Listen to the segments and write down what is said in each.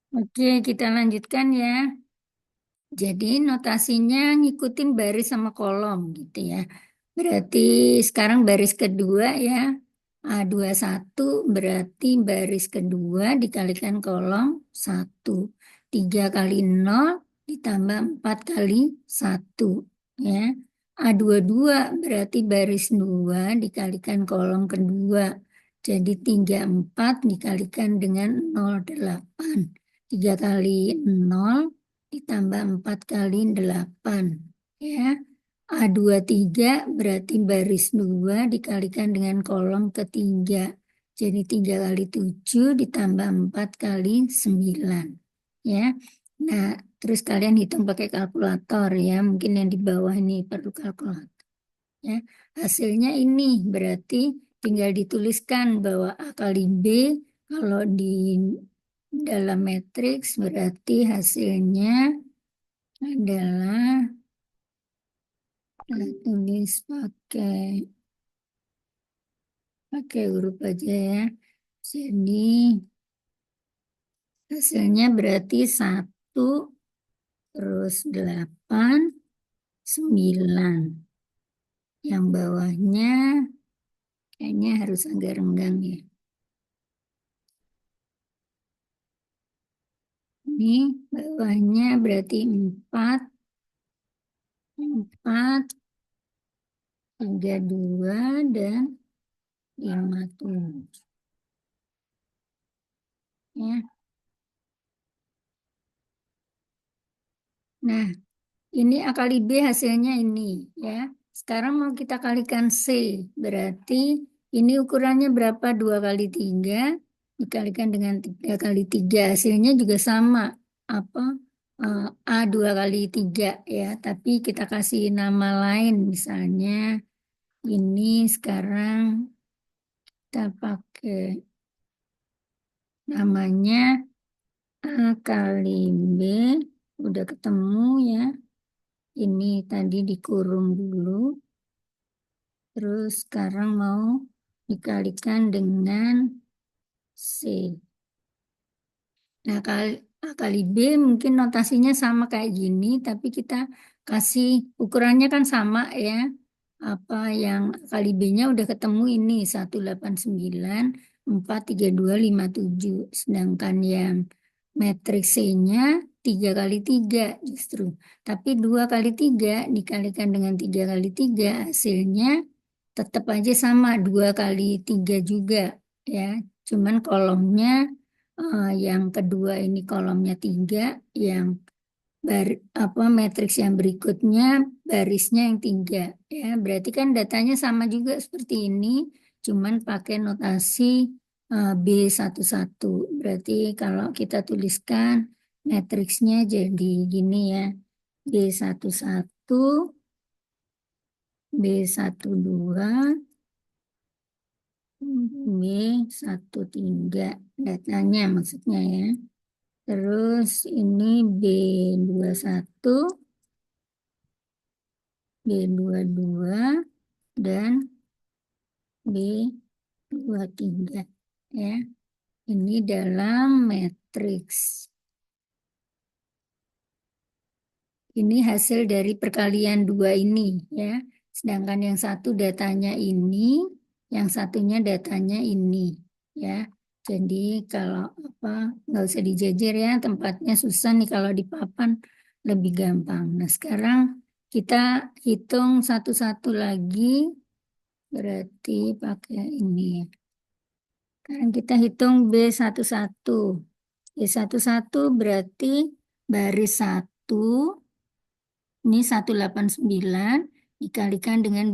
Oke, kita lanjutkan ya. Jadi notasinya ngikutin baris sama kolom gitu ya. Berarti sekarang baris kedua ya. A21 berarti baris kedua dikalikan kolom 1. 3 kali 0 ditambah 4 kali 1 ya. A22 berarti baris 2 dikalikan kolom kedua. Jadi 34 dikalikan dengan 0,8. 3 kali 0 ditambah 4 kali 8 ya. A23 berarti baris 2 dikalikan dengan kolom ketiga. Jadi 3 kali 7 ditambah 4 kali 9 ya. Nah, terus kalian hitung pakai kalkulator ya. Mungkin yang di bawah ini perlu kalkulator ya. Hasilnya ini berarti tinggal dituliskan bahwa A kali B kalau di dalam matriks berarti hasilnya adalah tulis pakai huruf aja ya. Jadi hasilnya berarti 1 terus 8 9. Yang bawahnya kayaknya harus agak renggang ya. Ini bawahnya berarti 4 4 32 dan 57 ya. Nah, ini A kali B hasilnya ini ya. Sekarang mau kita kalikan C. Berarti ini ukurannya berapa? 2 kali 3 dikalikan dengan 3 kali 3. Hasilnya juga sama. Apa? A 2 kali 3 ya. Tapi kita kasih nama lain. Misalnya ini sekarang kita pakai namanya A kali B. Udah ketemu ya. Ini tadi dikurung dulu. Terus sekarang mau dikalikan dengan C. Nah, A kali B mungkin notasinya sama kayak gini, tapi kita kasih ukurannya kan sama ya. Apa yang A kali B-nya udah ketemu ini 189, 4, 3, 2, 5, 7. Sedangkan yang matriks C-nya 3 kali 3 justru. Tapi 2 kali 3 dikalikan dengan 3 kali 3 hasilnya tetap aja sama 2 kali 3 juga ya. Cuman kolomnya yang kedua ini kolomnya 3, yang apa matriks yang berikutnya barisnya yang 3 ya. Berarti kan datanya sama juga seperti ini, cuman pakai notasi B11. Berarti kalau kita tuliskan matriksnya jadi gini ya. B11, B12, B13 datanya maksudnya ya. Terus ini B21, B22, dan B23 ya. Ini dalam matriks. Ini hasil dari perkalian dua ini ya. Sedangkan yang satu datanya ini, yang satunya datanya ini ya. Jadi kalau apa nggak usah dijejer ya, tempatnya susah nih kalau di papan lebih gampang. Nah sekarang kita hitung satu-satu lagi, berarti pakai ini. Sekarang kita hitung B11. B11 berarti baris 1. Ini 189 dikalikan dengan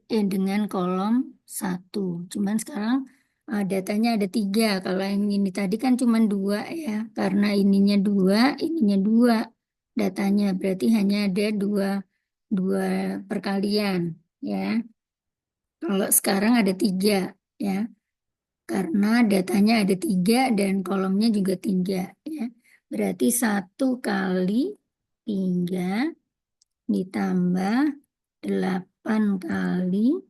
dengan kolom 1. Cuman sekarang datanya ada 3. Kalau yang ini tadi kan cuma 2 ya. Karena ininya 2, ininya 2 datanya. Berarti hanya ada dua perkalian ya. Kalau sekarang ada 3 ya. Karena datanya ada 3 dan kolomnya juga 3 ya. Berarti 1 kali 3 ditambah 8 kali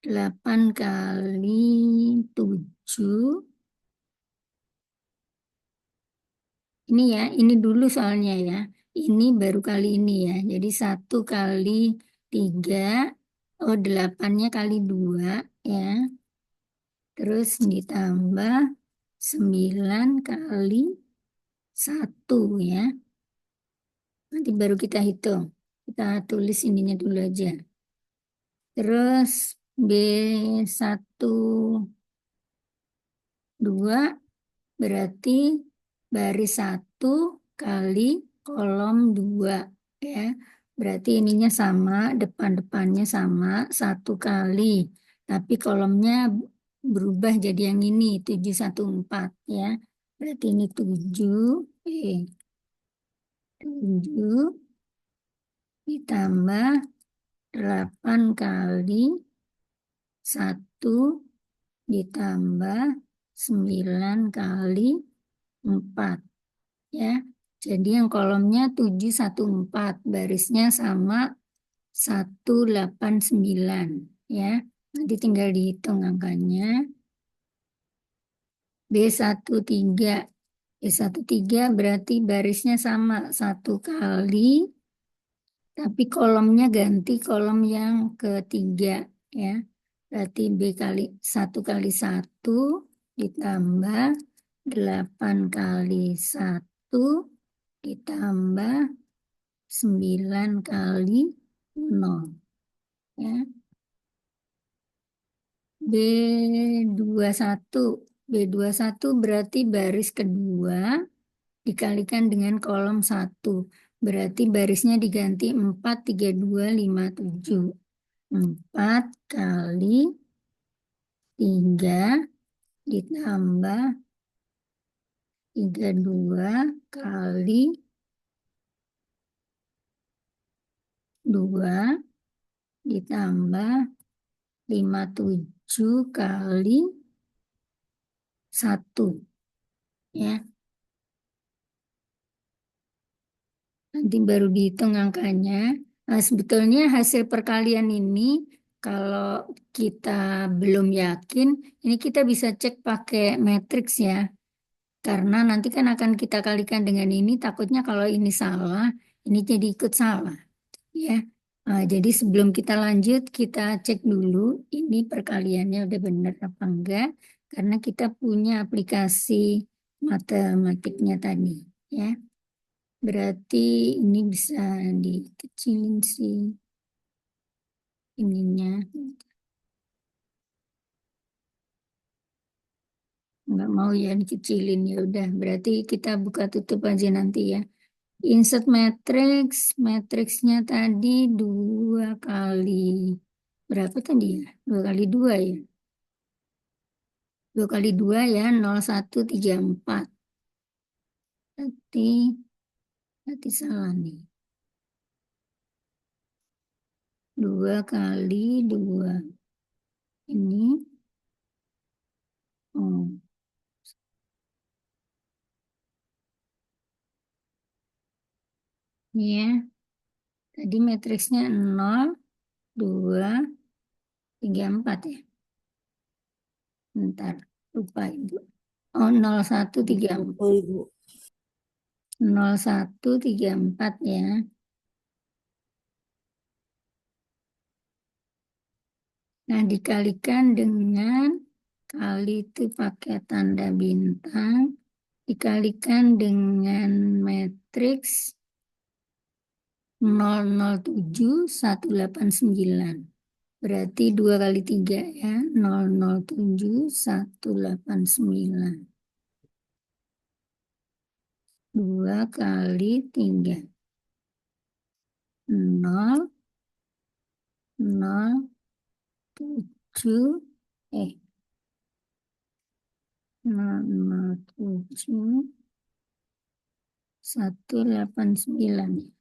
8 kali 7 Ini ya, ini dulu soalnya ya. Ini baru kali ini ya. Jadi 1 kali 3, oh 8-nya kali 2 ya. Terus ditambah 9 kali 1 ya. Nanti baru kita hitung. Kita tulis ininya dulu aja. Terus B12 berarti baris 1 kali kolom 2 ya. Berarti ininya sama, depan-depannya sama 1 kali. Tapi kolomnya berubah jadi yang ini 714 ya. Berarti ini 7 ditambah 8 kali 1 ditambah 9 kali 4 ya. Jadi yang kolomnya 714, barisnya sama 189 ya. Nanti tinggal dihitung angkanya. B13. B13 berarti barisnya sama 1 kali, tapi kolomnya ganti kolom yang ketiga ya. Berarti B kali 1 kali 1 ditambah 8 kali 1 ditambah 9 kali 0 ya. B21. B21 berarti baris kedua dikalikan dengan kolom 1. Berarti barisnya diganti 4, 3, 2, 5, 7. 4 kali 3 ditambah 32 kali 2 ditambah 57 kali 1 ya. Nanti baru dihitung angkanya. Nah, sebetulnya hasil perkalian ini kalau kita belum yakin, ini kita bisa cek pakai matriks ya. Karena nanti kan akan kita kalikan dengan ini, takutnya kalau ini salah, ini jadi ikut salah ya. Nah, jadi sebelum kita lanjut, kita cek dulu ini perkaliannya udah benar apa enggak, karena kita punya aplikasi matematiknya tadi ya. Berarti ini bisa dikecilin sih ininya. Nggak mau ya dikecilin, ya udah. Berarti kita buka tutup aja nanti ya. Insert matrix, matriksnya tadi 2 kali. Berapa tadi ya? 2 kali 2 ya. 2 kali 2 ya, 0134. Berarti salah nih. 2 kali 2. Ini. Oh. Ini ya. Tadi matriksnya 0, 2, 3, 4 ya. Bentar, lupa Ibu. Oh, 0134. Oh, Ibu. 0134 ya. Nah, dikalikan dengan kali itu pakai tanda bintang, dikalikan dengan matriks 007189. Berarti 2 kali 3 ya, 007189. 2 kali 3. 0, 0, 7, 007, 189.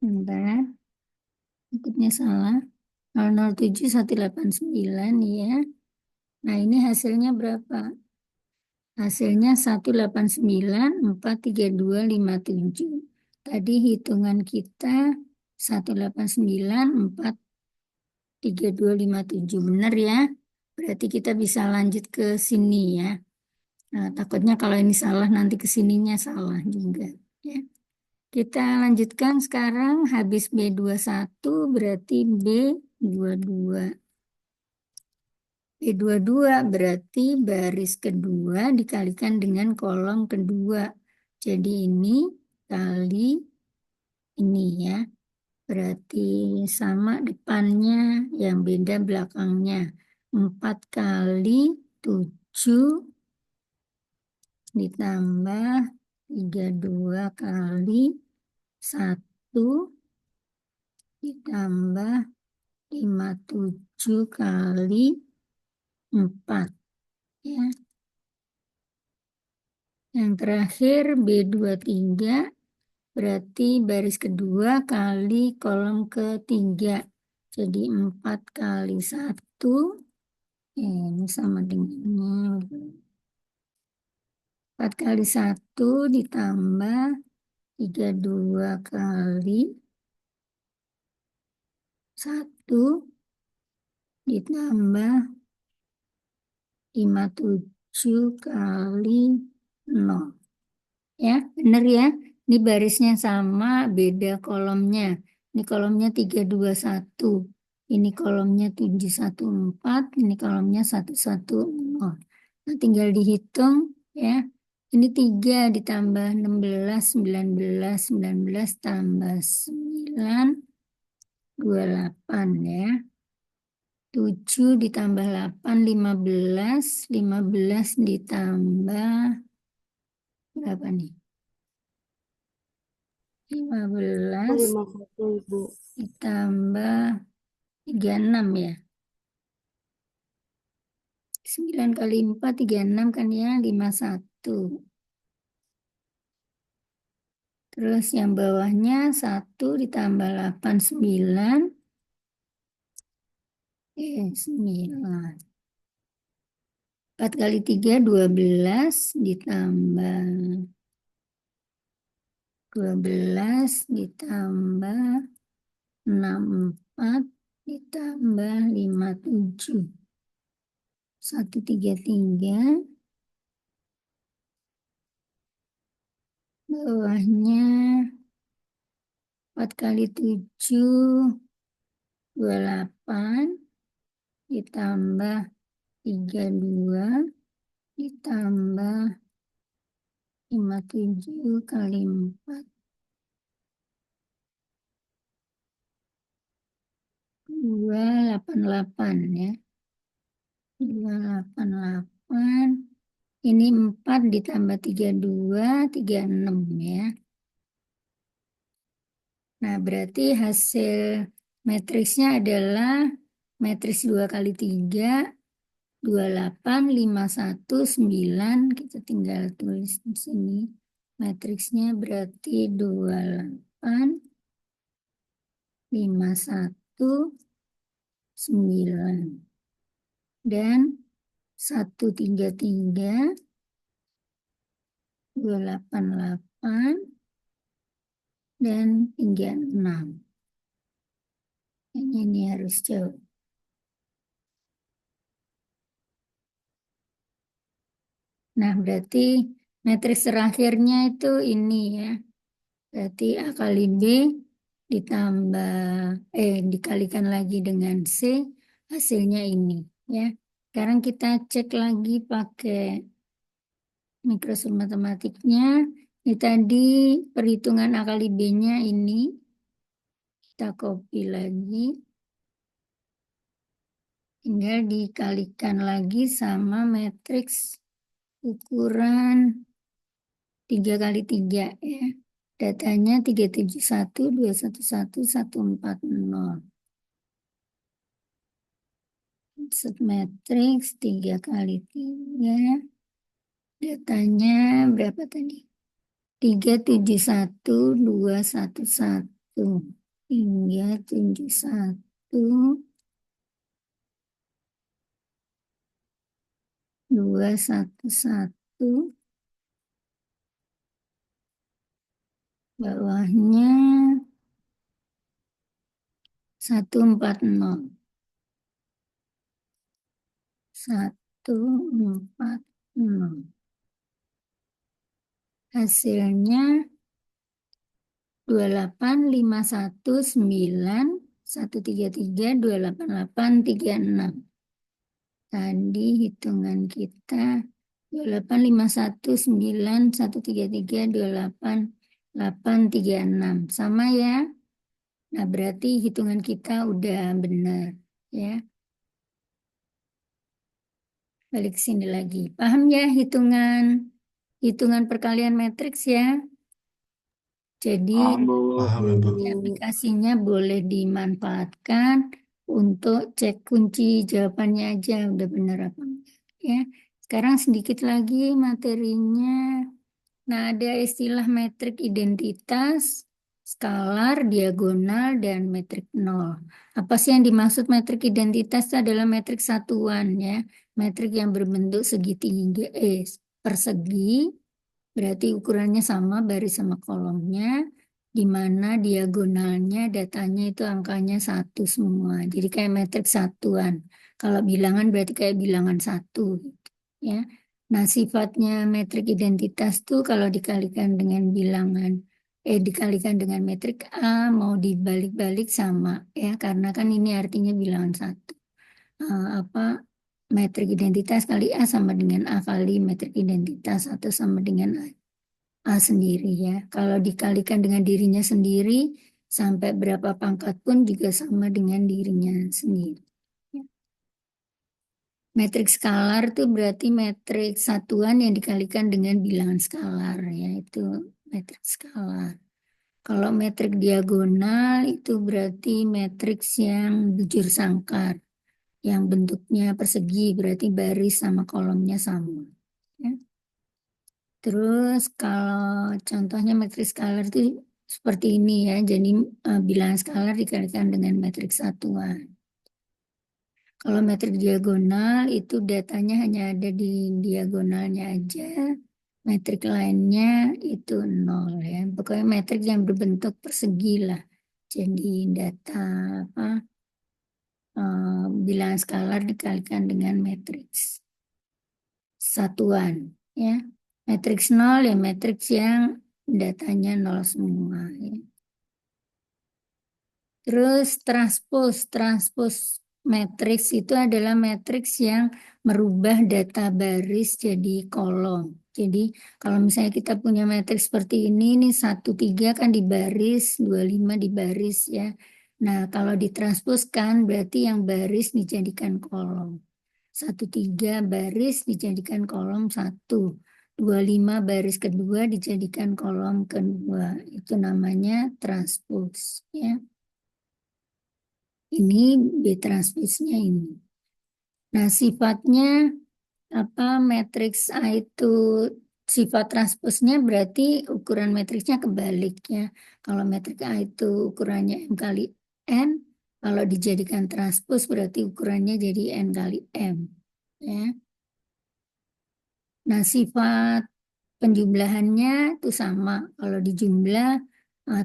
Bentar, ikutnya salah. 007, 189 ya. Nah, ini hasilnya berapa? Hasilnya 1894327. Tadi hitungan kita 1894327. Benar ya? Berarti kita bisa lanjut ke sini ya. Nah, takutnya kalau ini salah nanti kesininya salah juga. Ya. Kita lanjutkan sekarang habis B21 berarti B22. B22 berarti baris kedua dikalikan dengan kolom kedua. Jadi ini kali ini ya. Berarti sama depannya, yang beda belakangnya. 4 kali 7 ditambah 32 kali 1 ditambah 57 kali 4. Ya. Yang terakhir B23 berarti baris kedua kali kolom ketiga. Jadi 4 kali 1. Ini sama dengan 4 kali 1 ditambah 32 kali 1 ditambah 57 kali 0. Ya, benar ya. Ini barisnya sama, beda kolomnya. Ini kolomnya 321. Ini kolomnya 714. Ini kolomnya 110. Nah, tinggal dihitung ya. Ini 3 ditambah 16, 19, 19 tambah 9, 28 ya. 7 ditambah 8, 15. 15 ditambah berapa nih? 15 51, Ibu. ditambah 36 ya. 9 kali 4, 36 kan ya, 51. Terus yang bawahnya 1 ditambah 8, 9. 9. 4 kali 3, 12 ditambah 12 ditambah 64 ditambah 57. 133. Bawahnya 4 kali 7, 28 ditambah 32 ditambah 57 kali 4. 288 ya. 288. Ini 4 ditambah 32, 36 ya. Nah, berarti hasil matriksnya adalah matriks 2 kali 3, 28, 51, 9. Kita tinggal tulis di sini. Matriksnya berarti 28, 51, 9. Dan 133, 288, dan 36. Ini harus jauh. Nah, berarti matriks terakhirnya itu ini ya. Berarti A kali B ditambah, dikalikan lagi dengan C, hasilnya ini ya. Sekarang kita cek lagi pakai Microsoft Matematiknya. Ini tadi perhitungan A kali B-nya ini. Kita copy lagi. Tinggal dikalikan lagi sama matriks ukuran 3 kali 3 ya. Datanya 371, 211, 140. Submatriks 3 kali 3. Datanya berapa tadi? 371, 211. 371, 211. Bawahnya 140. 140. Hasilnya 28519133288836. Tadi hitungan kita 28519133288836. Sama ya. Nah, berarti hitungan kita udah benar ya. Balik ke sini lagi. Paham ya hitungan perkalian matriks ya? Jadi Paham, Bu. Paham, Ibu. aplikasinya boleh dimanfaatkan untuk cek kunci jawabannya aja udah benar apa enggak ya. Sekarang sedikit lagi materinya. Nah, ada istilah metrik identitas, skalar, diagonal, dan metrik nol. Apa sih yang dimaksud metrik identitas? Itu adalah metrik satuan ya. Metrik yang berbentuk segitiga, persegi, berarti ukurannya sama baris sama kolomnya, di mana diagonalnya datanya itu angkanya satu semua. Jadi kayak metrik satuan. Kalau bilangan berarti kayak bilangan satu gitu, ya. Nah, sifatnya metrik identitas tuh kalau dikalikan dengan metrik A mau dibalik-balik sama ya, karena kan ini artinya bilangan satu. Apa metrik identitas kali A sama dengan A kali metrik identitas atau sama dengan A sendiri ya. Kalau dikalikan dengan dirinya sendiri sampai berapa pangkat pun juga sama dengan dirinya sendiri. Metrik skalar itu berarti metrik satuan yang dikalikan dengan bilangan skalar, yaitu metrik skalar. Kalau metrik diagonal itu berarti matriks yang bujur sangkar, yang bentuknya persegi, berarti baris sama kolomnya sama. Ya. Terus kalau contohnya metrik skalar itu seperti ini ya, jadi bilangan skalar dikalikan dengan metrik satuan. Kalau metrik diagonal itu datanya hanya ada di diagonalnya aja. Metrik lainnya itu nol ya. Pokoknya metrik yang berbentuk persegi lah. Jadi data apa bilangan skalar dikalikan dengan matriks satuan ya. Matriks nol ya matriks yang datanya nol semua ya. Terus transpose matriks itu adalah matriks yang merubah data baris jadi kolom. Jadi kalau misalnya kita punya matriks seperti ini 13 kan di baris, 25 di baris ya. Nah, kalau ditransposkan berarti yang baris dijadikan kolom. 13 baris dijadikan kolom 1. 25 baris kedua dijadikan kolom kedua. Itu namanya transpose ya. Ini B transpose-nya ini. Nah, sifatnya apa matriks A itu sifat transposnya berarti ukuran matriksnya kebalik ya. Kalau matriks A itu ukurannya M kali N, kalau dijadikan transpos berarti ukurannya jadi N kali M. Ya. Nah, sifat penjumlahannya itu sama. Kalau dijumlah,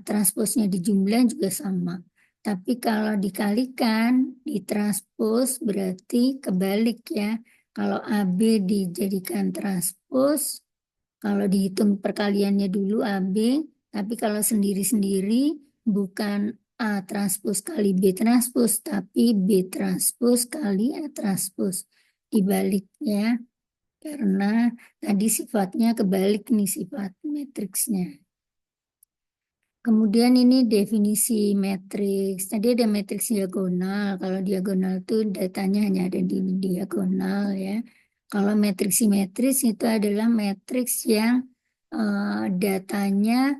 transposnya dijumlah juga sama. Tapi kalau dikalikan, ditranspos berarti kebalik ya. Kalau AB dijadikan transpos, kalau dihitung perkaliannya dulu AB, tapi kalau sendiri-sendiri bukan A transpos kali B transpos, tapi B transpos kali A transpos. Dibalik ya. Karena tadi sifatnya kebalik nih sifat matriksnya. Kemudian ini definisi matriks. Tadi ada matriks diagonal. Kalau diagonal itu datanya hanya ada di diagonal ya. Kalau matriks simetris itu adalah matriks yang datanya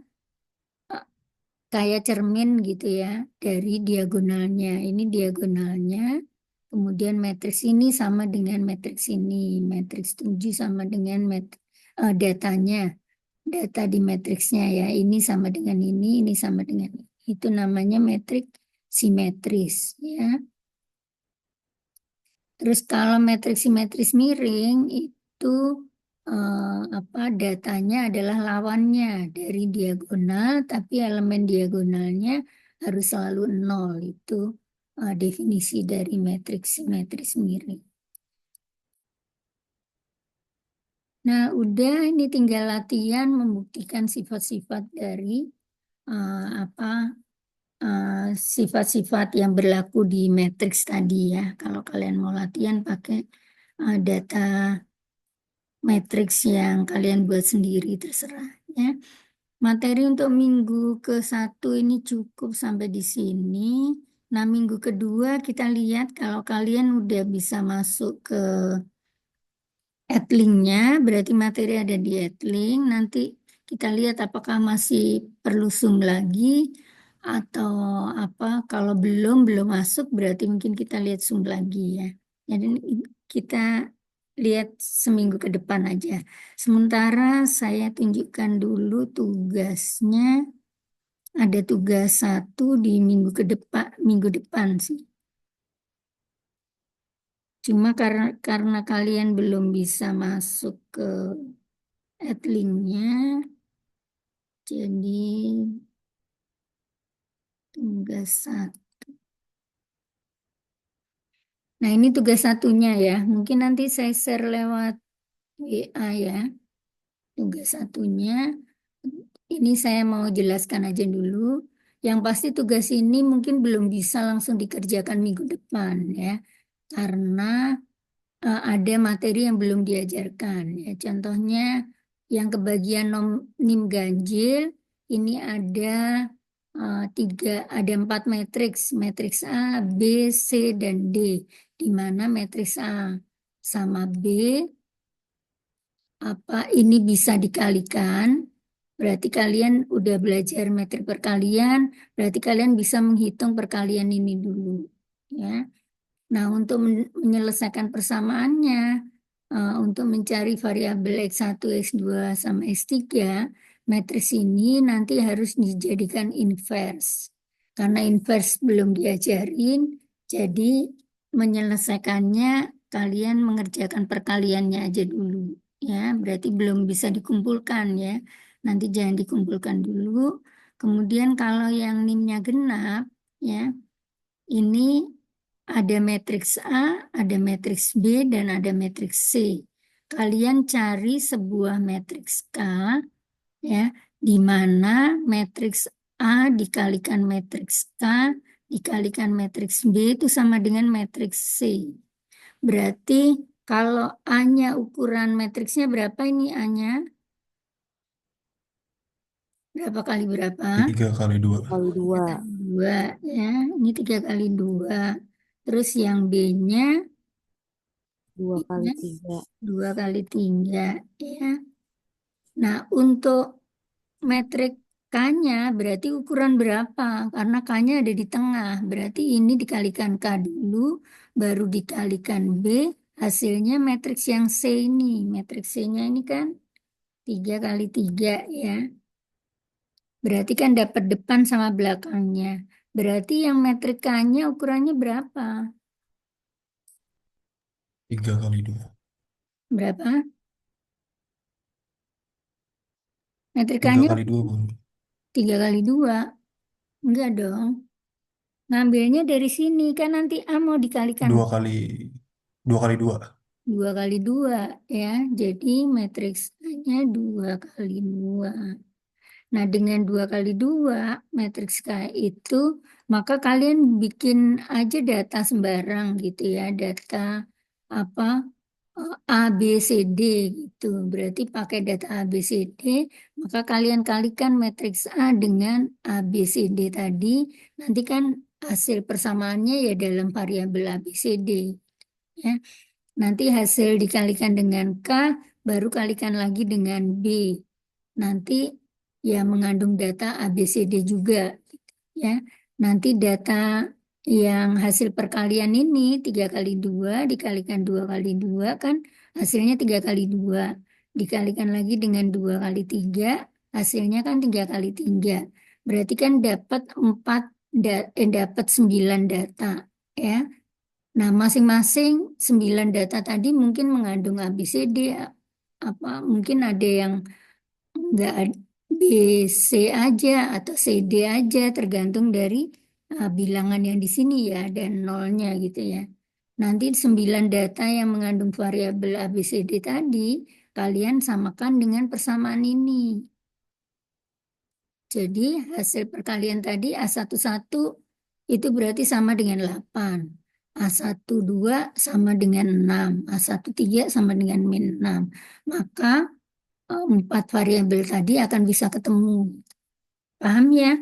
kayak cermin gitu ya dari diagonalnya. Ini diagonalnya. Kemudian matriks ini sama dengan matriks ini. Matriks 7 sama dengan datanya. Data di matriksnya ya. Ini sama dengan ini sama dengan ini. Itu namanya matrik simetris ya. Terus kalau matrik simetris miring itu apa datanya adalah lawannya dari diagonal, tapi elemen diagonalnya harus selalu nol. Itu definisi dari matrik simetris miring. Nah, udah ini tinggal latihan membuktikan sifat-sifat dari apa sifat-sifat yang berlaku di matriks tadi ya. Kalau kalian mau latihan pakai data matriks yang kalian buat sendiri terserah ya. Materi untuk minggu ke-1 ini cukup sampai di sini. Nah, minggu kedua kita lihat kalau kalian udah bisa masuk ke Adlink-nya, berarti materi ada di Adlink. Nanti kita lihat apakah masih perlu Zoom lagi atau apa. Kalau belum masuk, berarti mungkin kita lihat Zoom lagi ya. Jadi kita lihat seminggu ke depan aja. Sementara saya tunjukkan dulu tugasnya. Ada tugas 1 di minggu depan sih. Cuma karena kalian belum bisa masuk ke Adlink-nya, jadi tugas 1. Nah, ini tugas satunya ya. Mungkin nanti saya share lewat WA ya. Tugas satunya. Ini saya mau jelaskan aja dulu. Yang pasti tugas ini mungkin belum bisa langsung dikerjakan minggu depan ya. Karena ada materi yang belum diajarkan. Ya, contohnya yang kebagian NIM ganjil ini ada 4 matriks, matriks A, B, C, dan D, di mana matriks A sama B ini bisa dikalikan. Berarti kalian udah belajar metrik perkalian, berarti kalian bisa menghitung perkalian ini dulu, ya. Nah, untuk menyelesaikan persamaannya, untuk mencari variabel X1, X2, sama X3, matriks ini nanti harus dijadikan inverse. Karena inverse belum diajarin, jadi menyelesaikannya kalian mengerjakan perkaliannya aja dulu. Ya, berarti belum bisa dikumpulkan ya. Nanti jangan dikumpulkan dulu. Kemudian kalau yang NIM-nya genap, ya, ini ada matriks A, ada matriks B, dan ada matriks C. Kalian cari sebuah matriks K, ya, di mana matriks A dikalikan matriks K dikalikan matriks B itu sama dengan matriks C. Berarti kalau A-nya ukuran matriksnya berapa ini A-nya? Berapa kali berapa? 3 kali 2. Kali 2. 2, ya. Ini 3 kali 2. Terus yang B-nya 2 kali 3. 2 kali 3, ya. Nah, untuk metrik K-nya berarti ukuran berapa? Karena K-nya ada di tengah. Berarti ini dikalikan K dulu, baru dikalikan B. Hasilnya matriks yang C ini. Matriks C-nya ini kan 3 kali 3 ya. Berarti kan dapat depan sama belakangnya. Berarti yang metrik K-nya ukurannya berapa? 3 kali 2. Berapa? Metrik tiga K-nya kali dua Bang. 3 kali 2. Enggak dong. Ngambilnya dari sini. Kan nanti A mau dikalikan 2 kali 2. 2 kali 2 ya. Jadi matriksnya 2 kali 2. Nah, dengan 2 kali 2 matriks K itu, maka kalian bikin aja data sembarang gitu ya. Data apa A, B, C, D gitu. Berarti pakai data A, B, C, D, maka kalian kalikan matriks A dengan A, B, C, D tadi. Nanti kan hasil persamaannya ya dalam variabel A, B, C, D. Ya. Nanti hasil dikalikan dengan K, baru kalikan lagi dengan B. Nanti ya mengandung data A, B, C, D juga. Ya. Nanti data yang hasil perkalian ini 3 kali 2 dikalikan 2 kali 2 kan hasilnya 3 kali 2. Dikalikan lagi dengan 2 kali 3 hasilnya kan 3 kali 3. Berarti kan dapat 9 data ya. Nah, masing-masing 9 data tadi mungkin mengandung ABCD, apa mungkin ada yang nggak B, C aja atau CD aja, tergantung dari bilangan yang di sini ya, dan nolnya gitu ya. Nanti 9 data yang mengandung variabel ABCD tadi, kalian samakan dengan persamaan ini. Jadi hasil perkalian tadi A11 itu berarti sama dengan 8. A12 sama dengan 6. A13 sama dengan min 6. Maka 4 variabel tadi akan bisa ketemu. Paham ya?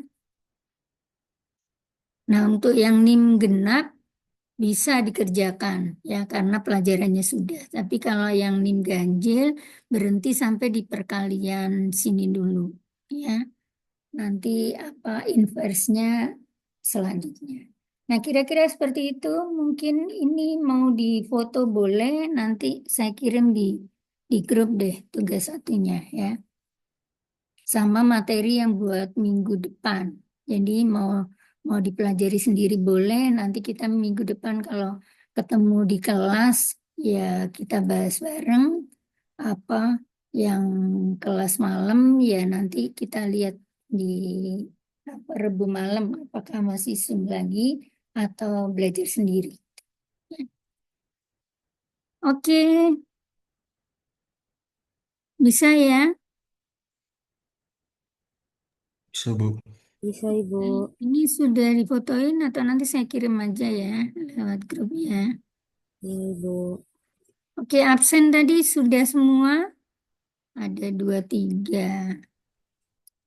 Nah, untuk yang NIM genap bisa dikerjakan ya karena pelajarannya sudah. Tapi kalau yang NIM ganjil berhenti sampai di perkalian sini dulu ya. Nanti apa inversnya selanjutnya. Nah, kira-kira seperti itu. Mungkin ini mau difoto boleh, nanti saya kirim di grup deh tugas satunya ya. Sama materi yang buat minggu depan. Jadi mau mau dipelajari sendiri boleh, nanti kita minggu depan kalau ketemu di kelas ya kita bahas bareng apa yang kelas malam ya nanti kita lihat di apa, Rebu malam apakah masih Zoom lagi atau belajar sendiri. Oke, bisa ya. Bisa, Bu. Bisa, Ibu. Ini sudah difotoin atau nanti saya kirim aja ya lewat grup ya. Iya, Ibu. Oke, absen tadi sudah semua. Ada 23.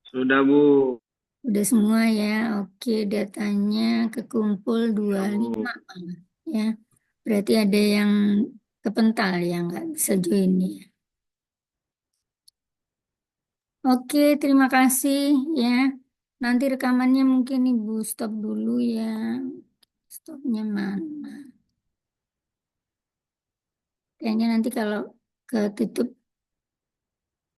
Sudah, Bu. Udah semua ya. Oke, datanya kekumpul Ya, 25 Bu. malah, ya. Berarti ada yang kepental yang nggak bisa join ya. Oke, terima kasih ya. Nanti rekamannya mungkin Ibu stop dulu ya. Stopnya mana? Kayaknya nanti kalau ketutup